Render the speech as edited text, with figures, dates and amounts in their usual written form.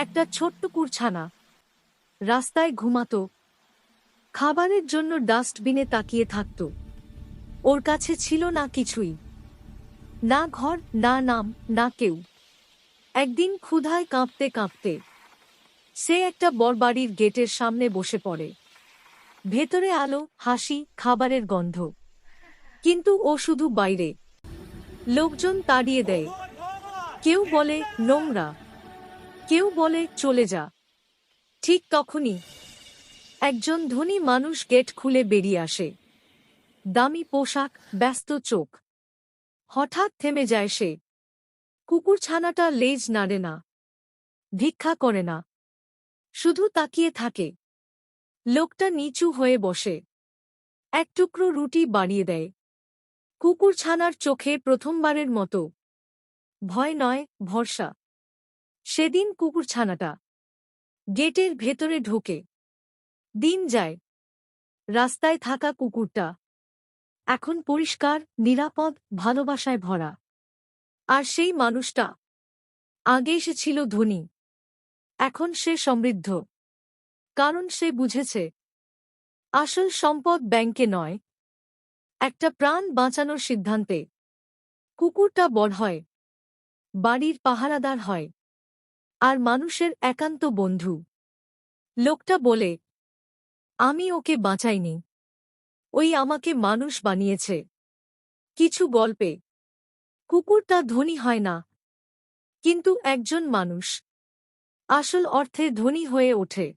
একটা ছোট্ট কুকুরছানা রাস্তায় ঘুমাতো, খাবারের জন্য ডাস্টবিনে তাকিয়ে থাকত। ওর কাছে ছিল না কিছুই, না ঘর, না নাম, না কেউ। একদিন ক্ষুধায় কাঁপতে কাঁপতে সে একটা বড়বাড়ির গেটের সামনে বসে পড়ে। ভেতরে আলো, হাসি, খাবারের গন্ধ, কিন্তু ও শুধু বাইরে। লোকজন তাড়িয়ে দেয়, কেউ বলে নোংরা, কেউ বলে চলে যা। ঠিক তখনই একজন ধনী মানুষ গেট খুলে বেরিয়ে আসে। দামি পোশাক, ব্যস্ত চোখ। হঠাৎ থেমে যায় সে। কুকুরছানাটা লেজ নাড়ে না, ভিক্ষা করে না, শুধু তাকিয়ে থাকে। লোকটা নিচু হয়ে বসে, এক টুকরো রুটি বাড়িয়ে দেয়। কুকুরছানার চোখে প্রথমবারের মতো ভয় নয়, ভরসা। সেদিন কুকুরছানাটা গেটের ভেতরে ঢোকে। দিন যায়, রাস্তায় থাকা কুকুরটা এখন পরিষ্কার, নিরাপদ, ভালোবাসায় ভরা। আর সেই মানুষটা আগে সে ছিল ধনী, এখন সে সমৃদ্ধ। কারণ সে বুঝেছে, আসল সম্পদ ব্যাংকে নয়, একটা প্রাণ বাঁচানোর সিদ্ধান্তে। কুকুরটা বড় হয়, বাড়ির পাহারাদার হয়, আর মানুষের একান্ত বন্ধু। লোকটা বলে, আমি ওকে বাঁচাইনি, ওই আমাকে মানুষ বানিয়েছে। কিছু গল্পে কুকুরটা ধনী হয় না, কিন্তু একজন মানুষ আসল অর্থে ধনী হয়ে ওঠে।